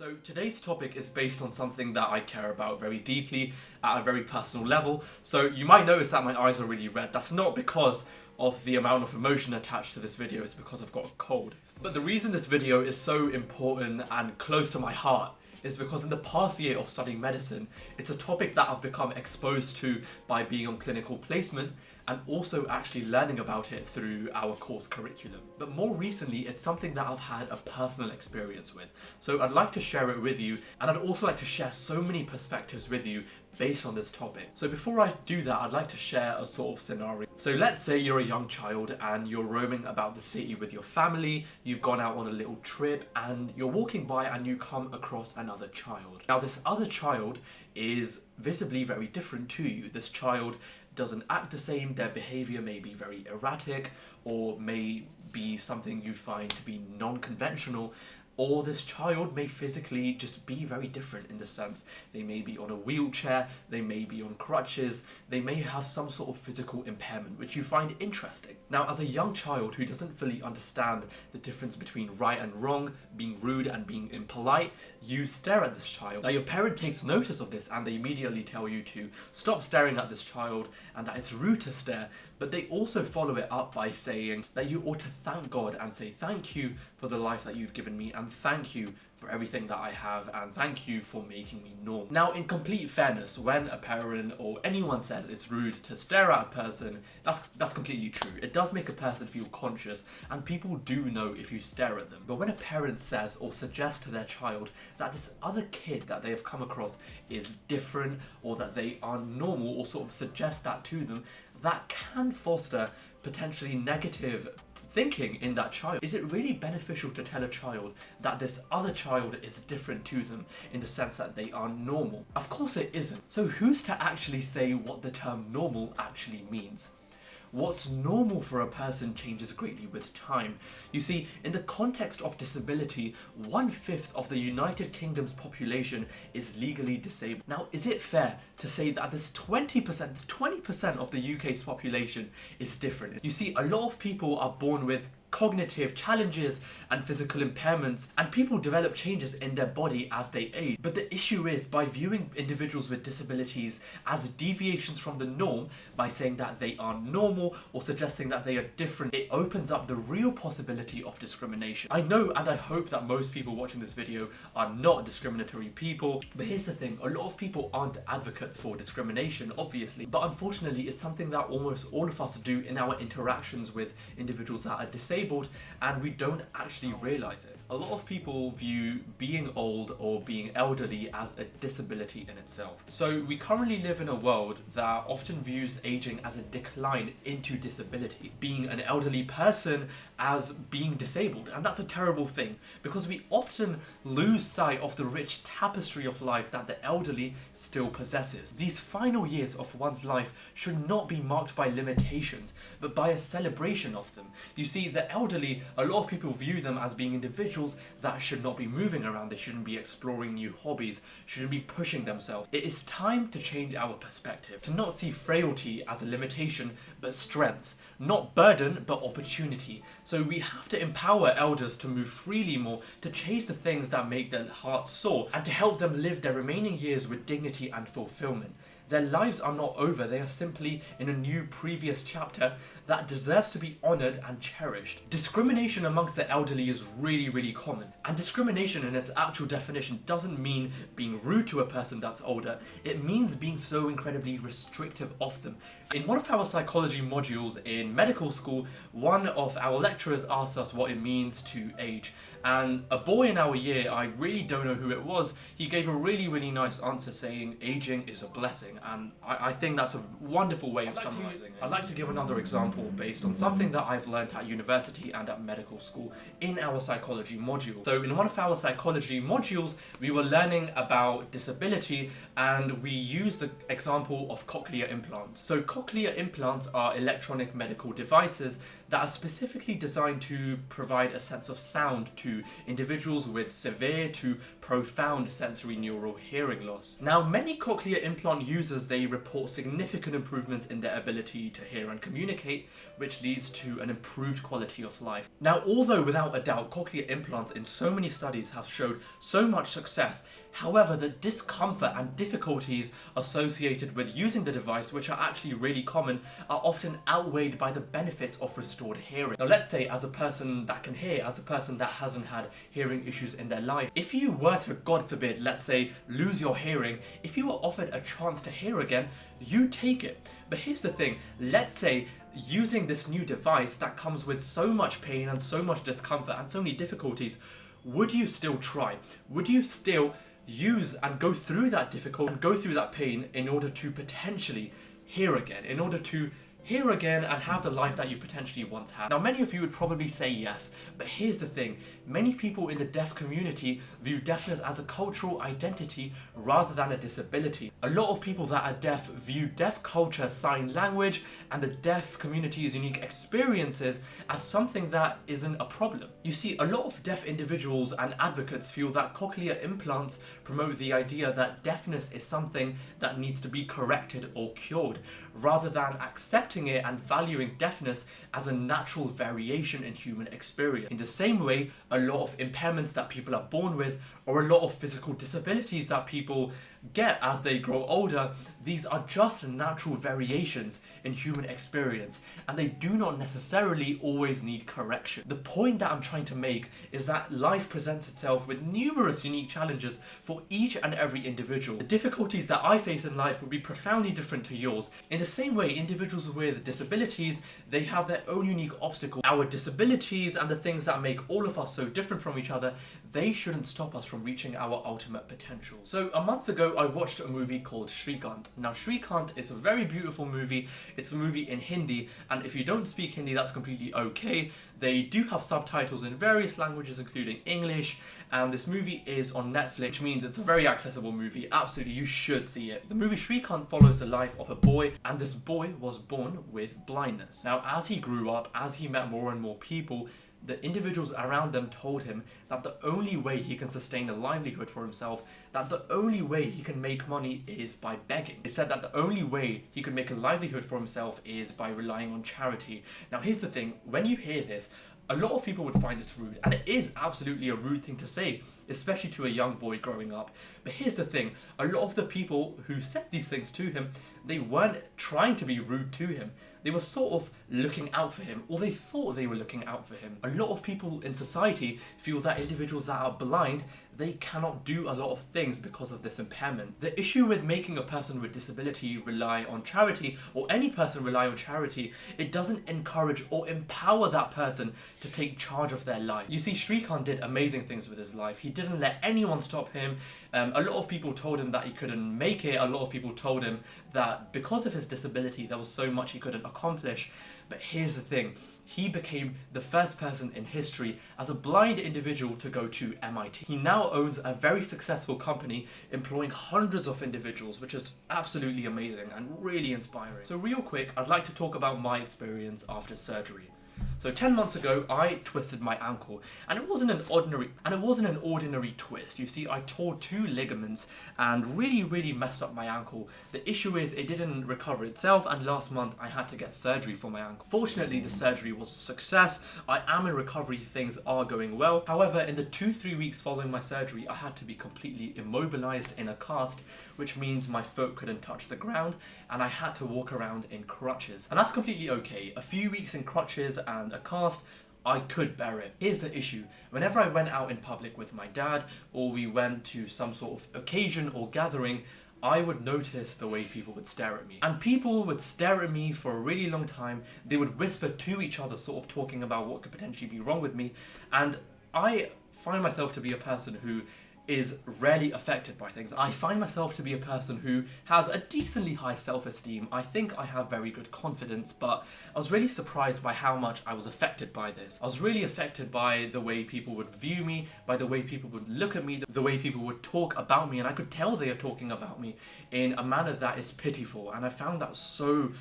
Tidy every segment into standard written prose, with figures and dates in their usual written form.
So today's topic is based on something that I care about very deeply at a very personal level. So you might notice that my eyes are really red. That's not because of the amount of emotion attached to this video, it's because I've got a cold. But the reason this video is so important and close to my heart is because in the past year of studying medicine, it's a topic that I've become exposed to by being on clinical placement and also actually learning about it through our course curriculum. But more recently, it's something that I've had a personal experience with. So I'd like to share it with you, and I'd also like to share so many perspectives with you based on this topic. So before I do that, I'd like to share a sort of scenario. So let's say you're a young child and you're roaming about the city with your family, you've gone out on a little trip and you're walking by and you come across another child. Now this other child is visibly very different to you. This child doesn't act the same, their behavior may be very erratic or may be something you find to be non-conventional, or this child may physically just be very different in the sense they may be on a wheelchair, they may be on crutches, they may have some sort of physical impairment which you find interesting. Now as a young child who doesn't fully understand the difference between right and wrong, being rude and being impolite, you stare at this child. Now your parent takes notice of this and they immediately tell you to stop staring at this child and that it's rude to stare, but they also follow it up by saying that you ought to thank God and say thank you for the life that you've given me and thank you for everything that I have and thank you for making me normal. Now in complete fairness, when a parent or anyone says it's rude to stare at a person, that's completely true. It does make a person feel conscious and people do know if you stare at them. But when a parent says or suggests to their child that this other kid that they have come across is different or that they are normal or sort of suggest that to them, that can foster potentially negative thinking in that child. Is it really beneficial to tell a child that this other child is different to them in the sense that they are normal? Of course it isn't. So who's to actually say what the term normal actually means? What's normal for a person changes greatly with time. You see, in the context of disability, 1/5 of the United Kingdom's population is legally disabled. Now, is it fair to say that this 20% of the UK's population is different? You see, a lot of people are born with cognitive challenges and physical impairments, and people develop changes in their body as they age. But the issue is, by viewing individuals with disabilities as deviations from the norm, by saying that they are normal or suggesting that they are different, it opens up the real possibility of discrimination. I know and I hope that most people watching this video are not discriminatory people, but here's the thing, a lot of people aren't advocates for discrimination, obviously, but unfortunately it's something that almost all of us do in our interactions with individuals that are disabled, and we don't actually realize it. A lot of people view being old or being elderly as a disability in itself. So we currently live in a world that often views aging as a decline into disability, being an elderly person as being disabled, and that's a terrible thing because we often lose sight of the rich tapestry of life that the elderly still possesses. These final years of one's life should not be marked by limitations, but by a celebration of them. You see, the elderly, a lot of people view them as being individuals that should not be moving around, they shouldn't be exploring new hobbies, shouldn't be pushing themselves. It is time to change our perspective, to not see frailty as a limitation, but strength. Not burden, but opportunity. So we have to empower elders to move freely more, to chase the things that make their hearts soar, and to help them live their remaining years with dignity and fulfillment. Their lives are not over, they are simply in a new previous chapter that deserves to be honoured and cherished. Discrimination amongst the elderly is really common, and discrimination in its actual definition doesn't mean being rude to a person that's older, it means being so incredibly restrictive of them. In one of our psychology modules in medical school, one of our lecturers asked us what it means to age, and a boy in our year, I really don't know who it was, he gave a really nice answer saying aging is a blessing, and I think that's a wonderful way of summarising it. I'd like to give another example based on something that I've learned at university and at medical school in our psychology module. So in one of our psychology modules, we were learning about disability and we used the example of cochlear implants. So cochlear implants are electronic medical devices that are specifically designed to provide a sense of sound to individuals with severe to profound sensory neural hearing loss. Now, many cochlear implant users, they report significant improvements in their ability to hear and communicate, which leads to an improved quality of life. Now, although without a doubt cochlear implants in so many studies have showed so much success, however, the discomfort and difficulties associated with using the device, which are actually really common, are often outweighed by the benefits of restored hearing. Now, let's say as a person that can hear, as a person that hasn't had hearing issues in their life, if you were to, God forbid, let's say, lose your hearing, if you were offered a chance to hear again, you take it. But here's the thing, let's say using this new device that comes with so much pain and so much discomfort and so many difficulties, would you still try? Would you still use and go through that difficulty and go through that pain in order to potentially hear again, in order to hear again and have the life that you potentially once had? Now, many of you would probably say yes, but here's the thing. Many people in the deaf community view deafness as a cultural identity rather than a disability. A lot of people that are deaf view deaf culture, sign language, and the deaf community's unique experiences as something that isn't a problem. You see, a lot of deaf individuals and advocates feel that cochlear implants promote the idea that deafness is something that needs to be corrected or cured, rather than accepting it and valuing deafness as a natural variation in human experience. In the same way, a lot of impairments that people are born with, or a lot of physical disabilities that people get as they grow older, these are just natural variations in human experience, and they do not necessarily always need correction. The point that I'm trying to make is that life presents itself with numerous unique challenges for each and every individual. The difficulties that I face in life will be profoundly different to yours. In the same way, individuals with disabilities, they have their own unique obstacles. Our disabilities and the things that make all of us so different from each other, they shouldn't stop us from reaching our ultimate potential. So a month ago, I watched a movie called Srikanth. Now, Srikanth is a very beautiful movie. It's a movie in Hindi, and if you don't speak Hindi, that's completely okay. They do have subtitles in various languages, including English, and this movie is on Netflix, which means it's a very accessible movie. Absolutely, you should see it. The movie Srikanth follows the life of a boy, and this boy was born with blindness. Now, as he grew up, as he met more and more people, the individuals around them told him that the only way he can sustain a livelihood for himself, that the only way he can make money is by begging. They said that the only way he could make a livelihood for himself is by relying on charity. Now, here's the thing, when you hear this, a lot of people would find this rude, and it is absolutely a rude thing to say, especially to a young boy growing up. But here's the thing, a lot of the people who said these things to him, they weren't trying to be rude to him. They were sort of looking out for him, or they thought they were looking out for him. A lot of people in society feel that individuals that are blind, they cannot do a lot of things because of this impairment. The issue with making a person with disability rely on charity, or any person rely on charity, it doesn't encourage or empower that person to take charge of their life. You see, Srikanth did amazing things with his life. He didn't let anyone stop him. A lot of people told him that he couldn't make it. A lot of people told him that because of his disability, there was so much he couldn't accomplish. But here's the thing, he became the first person in history as a blind individual to go to MIT. He now owns a very successful company employing hundreds of individuals, which is absolutely amazing and really inspiring. So real quick, I'd like to talk about my experience after surgery. So 10 months ago, I twisted my ankle, and it wasn't an ordinary twist. You see, I tore 2 ligaments and really messed up my ankle. The issue is it didn't recover itself, and last month I had to get surgery for my ankle. Fortunately, the surgery was a success. I am in recovery, things are going well. However, in the 2-3 weeks following my surgery, I had to be completely immobilized in a cast, which means my foot couldn't touch the ground, and I had to walk around in crutches. And that's completely okay. A few weeks in crutches and a cast, I could bear it. Here's the issue. Whenever I went out in public with my dad, or we went to some sort of occasion or gathering, I would notice the way people would stare at me. And people would stare at me for a really long time. They would whisper to each other, sort of talking about what could potentially be wrong with me. And I find myself to be a person who is rarely affected by things. I find myself to be a person who has a decently high self-esteem. I think I have very good confidence, but I was really surprised by how much I was affected by this. I was really affected by the way people would view me, by the way people would look at me, the way people would talk about me, and I could tell they are talking about me in a manner that is pitiful, and I found that so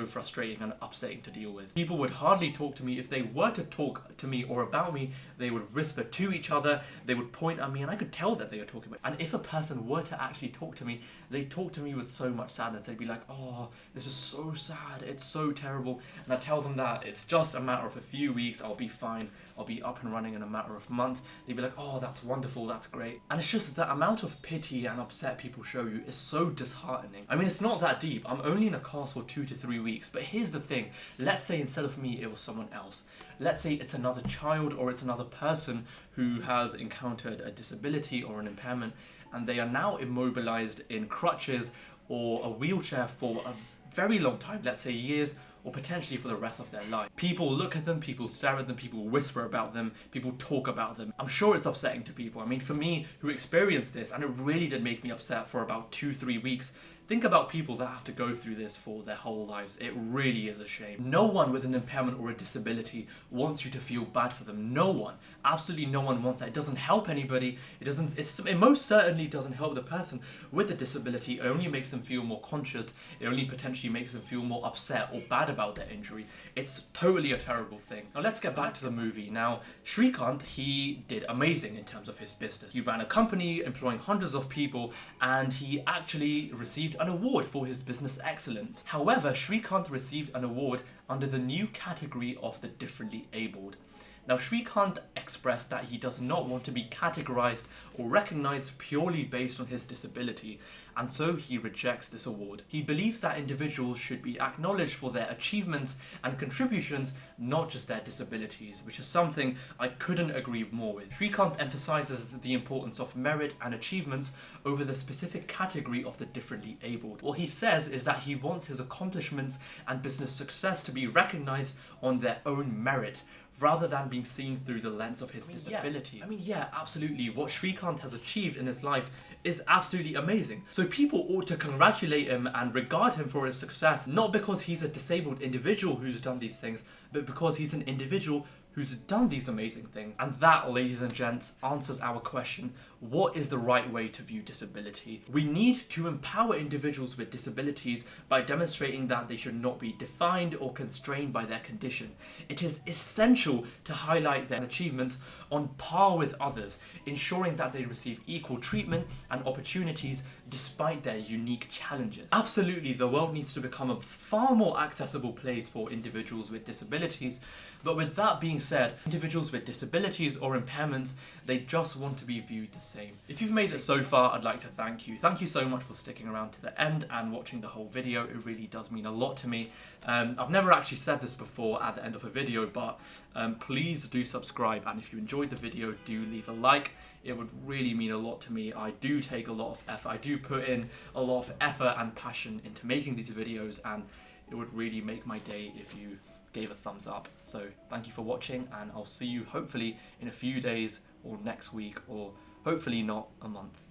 frustrating and upsetting to deal with. People would hardly talk to me. If they were to talk to me or about me, they would whisper to each other, they would point at me, and I could tell that they were talking about me. And if a person were to actually talk to me, they talk to me with so much sadness. They'd be like, oh, this is so sad, it's so terrible. And I tell them that it's just a matter of a few weeks, I'll be fine, I'll be up and running in a matter of months. They'd be like, oh, that's wonderful, that's great. And it's just the amount of pity and upset people show you is so disheartening. I mean, it's not that deep. I'm only in a cast for 2 to 3 weeks, but here's the thing. Let's say instead of me, it was someone else. Let's say it's another child or it's another person who has encountered a disability or an impairment, and they are now immobilized in crutches or a wheelchair for a very long time, let's say years, or potentially for the rest of their life. People look at them, people stare at them, people whisper about them, people talk about them. I'm sure it's upsetting to people. I mean, for me, who experienced this, and it really did make me upset for about 2-3 weeks, think about people that have to go through this for their whole lives. It really is a shame. No one with an impairment or a disability wants you to feel bad for them. No one. Absolutely no one wants that. It doesn't help anybody. It most certainly doesn't help the person with the disability. It only makes them feel more conscious. It only potentially makes them feel more upset or bad about their injury. It's totally a terrible thing. Now let's get back to the movie. Now, Srikanth, he did amazing in terms of his business. He ran a company employing hundreds of people, and he actually received an award for his business excellence. However, Srikanth received an award under the new category of the differently abled. Now, Srikanth expressed that he does not want to be categorized or recognized purely based on his disability, and so he rejects this award. He believes that individuals should be acknowledged for their achievements and contributions, not just their disabilities, which is something I couldn't agree more with. Srikanth emphasizes the importance of merit and achievements over the specific category of the differently abled. What he says is that he wants his accomplishments and business success to be recognized on their own merit, rather than being seen through the lens of his disability. Yeah, absolutely. What Srikanth has achieved in his life is absolutely amazing. So people ought to congratulate him and regard him for his success, not because he's a disabled individual who's done these things, but because he's an individual who's done these amazing things. And that, ladies and gents, answers our question, what is the right way to view disability? We need to empower individuals with disabilities by demonstrating that they should not be defined or constrained by their condition. It is essential to highlight their achievements on par with others, ensuring that they receive equal treatment and opportunities despite their unique challenges. Absolutely, the world needs to become a far more accessible place for individuals with disabilities, but with that being said, individuals with disabilities or impairments, they just want to be viewed the same. If you've made it so far, I'd like to thank you. Thank you so much for sticking around to the end and watching the whole video. It really does mean a lot to me. I've never actually said this before at the end of a video, but please do subscribe, and if you enjoyed the video, do leave a like. It would really mean a lot to me. I do take a lot of effort. I do put in a lot of effort and passion into making these videos, and it would really make my day if you gave a thumbs up. So thank you for watching, and I'll see you hopefully in a few days or next week, or hopefully not a month.